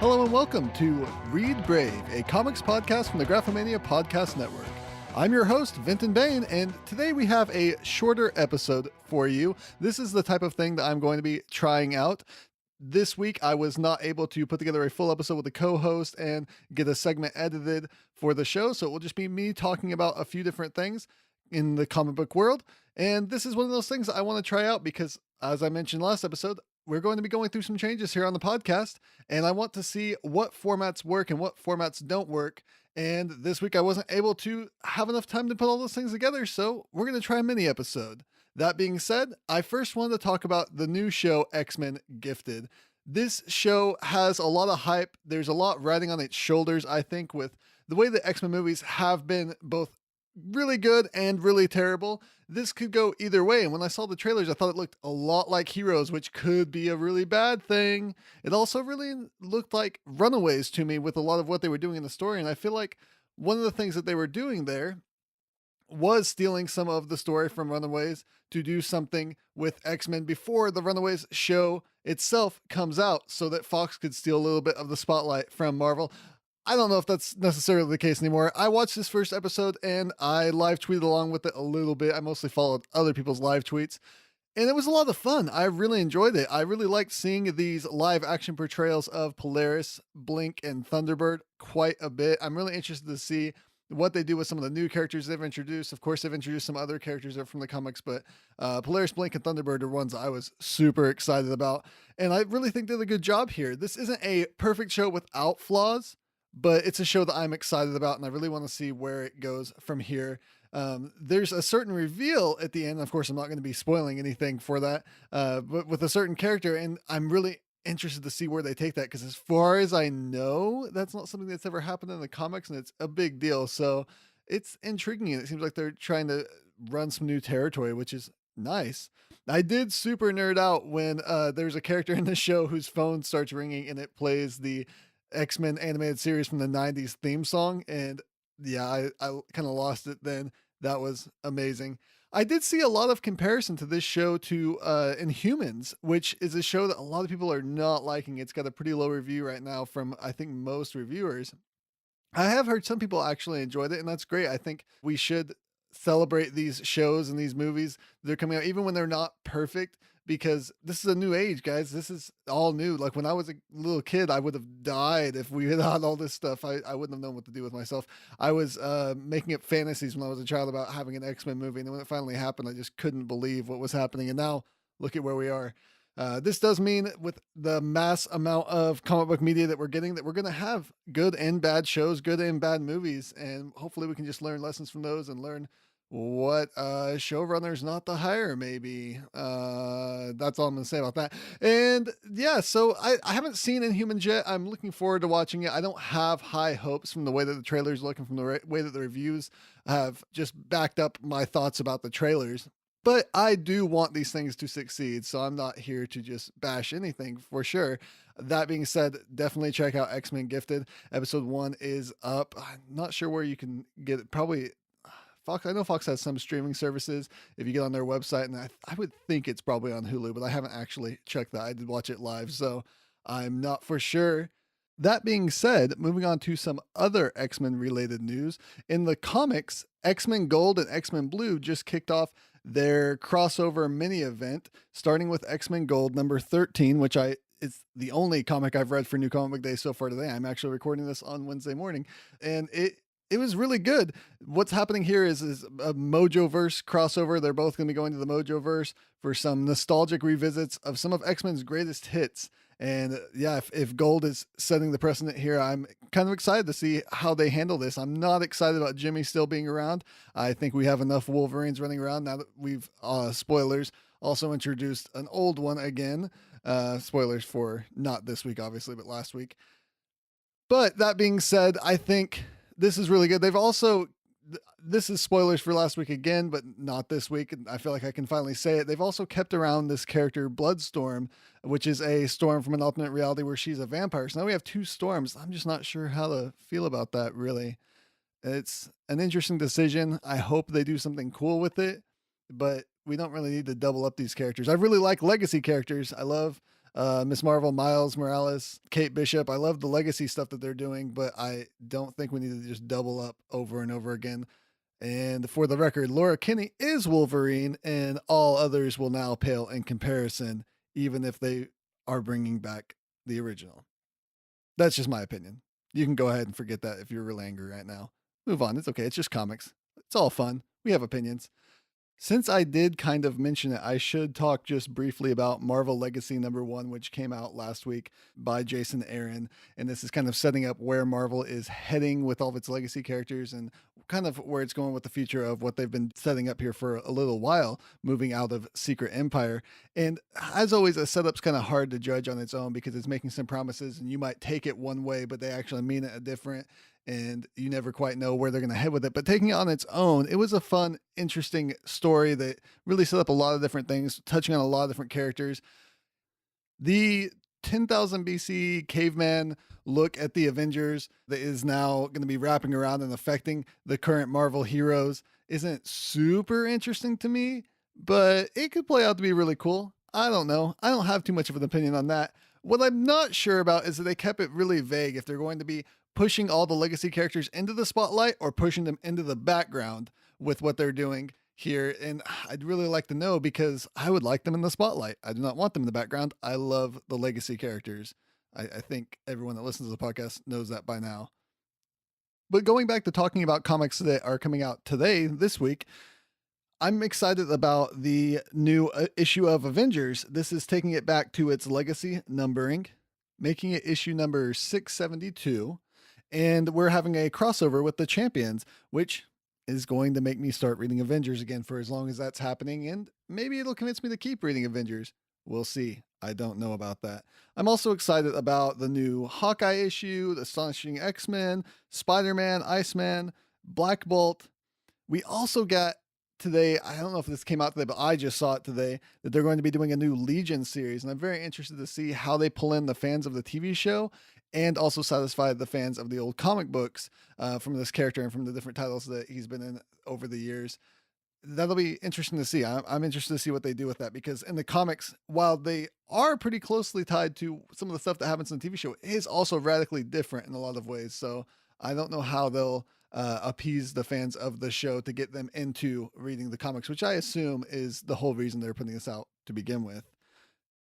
Hello and welcome to Read Brave, a comics podcast from the Graphomania Podcast Network. I'm your host, Vinton Bain, and today we have a shorter episode for you. This is the type of thing that I'm going to be trying out. This week, I was not able to put together a full episode with a co-host and get a segment edited for the show, so it will just be me talking about a few different things in the comic book world. And this is one of those things I want to try out because, as I mentioned last episode, we're going to be going through some changes here on the podcast, and I want to see what formats work and what formats don't work. And this week I wasn't able to have enough time to put all those things together, so we're going to try a mini episode. That being said, I first wanted to talk about the new show, X-Men Gifted. This show has a lot of hype. There's a lot riding on its shoulders, I think, with the way the X-Men movies have been both really good and really terrible. This could go either way, and when I saw the trailers, I thought it looked a lot like Heroes, which could be a really bad thing. It also really looked like Runaways to me with a lot of what they were doing in the story, and I feel like one of the things that they were doing there was stealing some of the story from Runaways to do something with X-Men before the Runaways show itself comes out so that Fox could steal a little bit of the spotlight from Marvel. I don't know if that's necessarily the case anymore. I watched this first episode and I live tweeted along with it a little bit. I mostly followed other people's live tweets, and it was a lot of fun. I really enjoyed it. I really liked seeing these live action portrayals of Polaris, Blink, and Thunderbird quite a bit. I'm really interested to see what they do with some of the new characters they've introduced. Of course, they've introduced some other characters that are from the comics, but Polaris, Blink, and Thunderbird are ones I was super excited about. And I really think they did a good job here. This isn't a perfect show without flaws, but it's a show that I'm excited about, and I really want to see where it goes from here. There's a certain reveal at the end. Of course, I'm not going to be spoiling anything for that, but with a certain character, and I'm really interested to see where they take that, because as far as I know, that's not something that's ever happened in the comics, and it's a big deal. So it's intriguing, and it seems like they're trying to run some new territory, which is nice. I did super nerd out when there's a character in the show whose phone starts ringing and it plays the X-Men animated series from the 90s theme song. And yeah, I kind of lost it then. That was amazing. I did see a lot of comparison to this show to Inhumans, which is a show that a lot of people are not liking. It's got a pretty low review right now from, I think, most reviewers. I have heard some people actually enjoyed it, and that's great. I think we should celebrate these shows and these movies. They're coming out even when they're not perfect, because this is a new age, guys. This is all new. Like when I was a little kid, I would have died if we had all this stuff. I wouldn't have known what to do with myself. I was making up fantasies when I was a child about having an X-Men movie. And then when it finally happened, I just couldn't believe what was happening. And now look at where we are. This does mean with the mass amount of comic book media that we're getting, that we're going to have good and bad shows, good and bad movies. And hopefully we can just learn lessons from those and learn what showrunners not to hire, maybe. That's all I'm gonna say about that. And yeah, so I haven't seen Inhumans yet. I'm looking forward to watching it. I don't have high hopes from the way that the trailers look and from the way that the reviews have just backed up my thoughts about the trailers. But I do want these things to succeed, so I'm not here to just bash anything for sure. That being said, definitely check out X-Men Gifted. Episode 1 is up. I'm not sure where you can get it. Probably Fox. I know Fox has some streaming services if you get on their website, and I would think it's probably on Hulu, but I haven't actually checked that. I did watch it live, so I'm not for sure. That being said, moving on to some other X-Men related news. In the comics, X-Men Gold and X-Men Blue just kicked off their crossover mini event, starting with X-Men Gold number 13, which it's the only comic I've read for New Comic Book Day so far today. I'm actually recording this on Wednesday morning, and it was really good. What's happening here is a Mojoverse crossover. They're both going to be going to the Mojoverse for some nostalgic revisits of some of X-Men's greatest hits. And yeah, if Gold is setting the precedent here, I'm kind of excited to see how they handle this. I'm not excited about Jimmy still being around. I think we have enough Wolverines running around now that we've, spoilers, also introduced an old one again. Spoilers for not this week, obviously, but last week. But that being said, I think this is really good. They've also, this is spoilers for last week again, but not this week. And I feel like I can finally say it. They've also kept around this character Bloodstorm, which is a Storm from an alternate reality where she's a vampire. So now we have two Storms. I'm just not sure how to feel about that, really. It's an interesting decision. I hope they do something cool with it, but we don't really need to double up these characters. I really like legacy characters. I love Miss Marvel, Miles Morales, Kate Bishop. I love the legacy stuff that they're doing, but I don't think we need to just double up over and over again. And for the record, Laura Kinney is Wolverine, and all others will now pale in comparison, even if they are bringing back the original. That's just my opinion. You can go ahead and forget that if you're really angry right now. Move on. It's okay. It's just comics. It's all fun. We have opinions. Since I did kind of mention it, I should talk just briefly about Marvel Legacy #1, which came out last week by Jason Aaron. And this is kind of setting up where Marvel is heading with all of its legacy characters and kind of where it's going with the future of what they've been setting up here for a little while, moving out of Secret Empire. And as always, a setup's kind of hard to judge on its own because it's making some promises and you might take it one way, but they actually mean it a different, and you never quite know where they're going to head with it. But taking it on its own, it was a fun, interesting story that really set up a lot of different things, touching on a lot of different characters. The 10,000 BC caveman look at the Avengers that is now going to be wrapping around and affecting the current Marvel heroes isn't super interesting to me, but it could play out to be really cool. I don't know. I don't have too much of an opinion on that. What I'm not sure about is that they kept it really vague if they're going to be pushing all the legacy characters into the spotlight or pushing them into the background with what they're doing here. And I'd really like to know because I would like them in the spotlight. I do not want them in the background. I love the legacy characters. I think everyone that listens to the podcast knows that by now. But going back to talking about comics that are coming out today, this week, I'm excited about the new issue of Avengers. This is taking it back to its legacy numbering, making it issue number 672. And we're having a crossover with the Champions, which is going to make me start reading Avengers again for as long as that's happening. And maybe it'll convince me to keep reading Avengers. We'll see. I don't know about that. I'm also excited about the new Hawkeye issue, the Astonishing X-Men, Spider-Man, Iceman, Black Bolt. We also got today, I don't know if this came out today, but I just saw it today, that they're going to be doing a new Legion series. And I'm very interested to see how they pull in the fans of the TV show and also satisfy the fans of the old comic books from this character and from the different titles that he's been in over the years. That'll be interesting to see. I'm interested to see what they do with that because in the comics, while they are pretty closely tied to some of the stuff that happens in the TV show, it is also radically different in a lot of ways. So I don't know how they'll appease the fans of the show to get them into reading the comics, which I assume is the whole reason they're putting this out to begin with.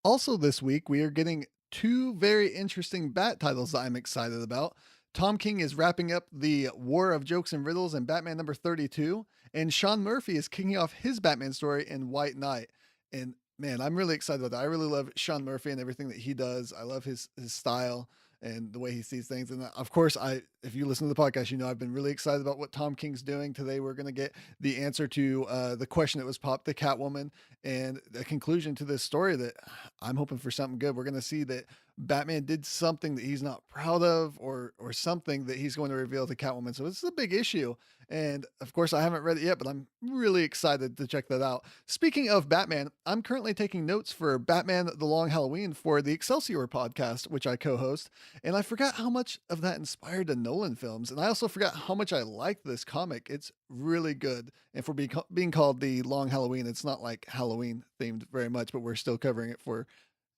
Also this week, we are getting two very interesting Bat titles that I'm excited about. Tom King is wrapping up the War of Jokes and Riddles in Batman number 32, and Sean Murphy is kicking off his Batman story in White Knight. And man, I'm really excited about that. I really love Sean Murphy and everything that he does. I love his style and the way he sees things. And of course, if you listen to the podcast, you know I've been really excited about what Tom King's doing. Today, we're going to get the answer to the question that was popped to Catwoman and a conclusion to this story that I'm hoping for something good. We're going to see that Batman did something that he's not proud of or something that he's going to reveal to Catwoman. So this is a big issue. And of course, I haven't read it yet, but I'm really excited to check that out. Speaking of Batman, I'm currently taking notes for Batman The Long Halloween for the Excelsior podcast, which I co-host. And I forgot how much of that inspired the Nolan films. And I also forgot how much I liked this comic. It's really good. And for being called The Long Halloween, it's not like Halloween themed very much, but we're still covering it for,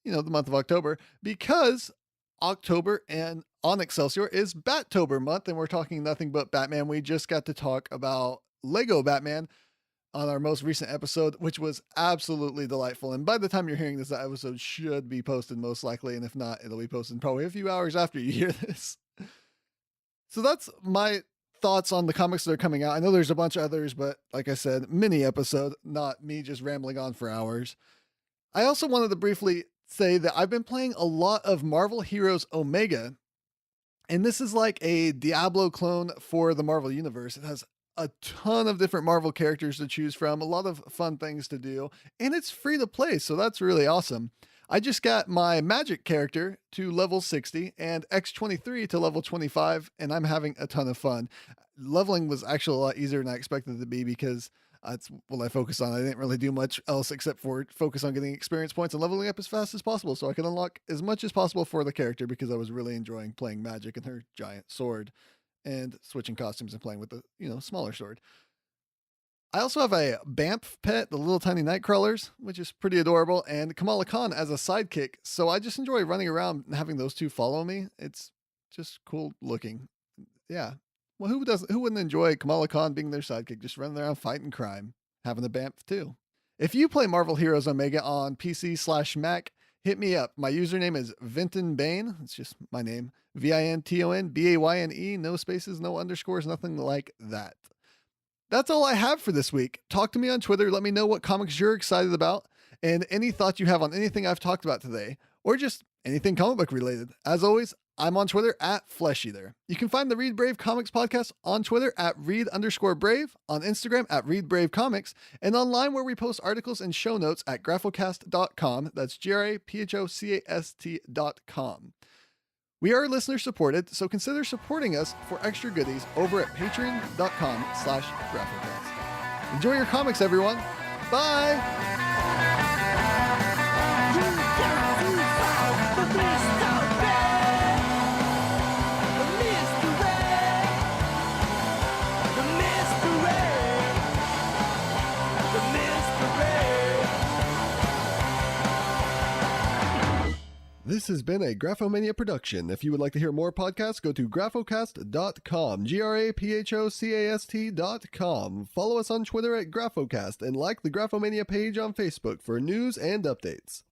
the month of October because October and on Excelsior is Battober month, and we're talking nothing but Batman. We just got to talk about Lego Batman on our most recent episode, which was absolutely delightful. And by the time you're hearing this, that episode should be posted most likely. And if not, it'll be posted probably a few hours after you hear this. So that's my thoughts on the comics that are coming out. I know there's a bunch of others, but like I said, mini episode, not me just rambling on for hours. I also wanted to briefly say that I've been playing a lot of Marvel Heroes Omega, and this is like a Diablo clone for the Marvel Universe. It has a ton of different Marvel characters to choose from, a lot of fun things to do, and it's free to play, so that's really awesome. I just got my Magic character to level 60 and X23 to level 25, and I'm having a ton of fun. Leveling was actually a lot easier than I expected it to be because that's what I focused on. I didn't really do much else except for focus on getting experience points and leveling up as fast as possible so I could unlock as much as possible for the character because I was really enjoying playing Magic and her giant sword and switching costumes and playing with the, smaller sword. I also have a Bamf pet, the little tiny night crawlers, which is pretty adorable, and Kamala Khan as a sidekick. So I just enjoy running around and having those two follow me. It's just cool looking. Yeah. Well, who wouldn't enjoy Kamala Khan being their sidekick, just running around fighting crime, having the Bamf too. If you play Marvel Heroes Omega on PC/Mac, hit me up. My username is Vinton Bane. It's just my name. VintonBayne. No spaces, no underscores, nothing like that. That's all I have for this week. Talk to me on Twitter. Let me know what comics you're excited about and any thoughts you have on anything I've talked about today, or just anything comic book related. As always, I'm on Twitter at FleshEater. You can find the Read Brave Comics podcast on Twitter at Read_Brave, on Instagram at ReadBraveComics, and online where we post articles and show notes at graphocast.com. That's GRAPHOCAST.com. We are listener supported, so consider supporting us for extra goodies over at patreon.com/graphocast. Enjoy your comics, everyone. Bye! This has been a Graphomania production. If you would like to hear more podcasts, go to graphocast.com, GRAPHOCAST.com. Follow us on Twitter at Graphocast and like the Graphomania page on Facebook for news and updates.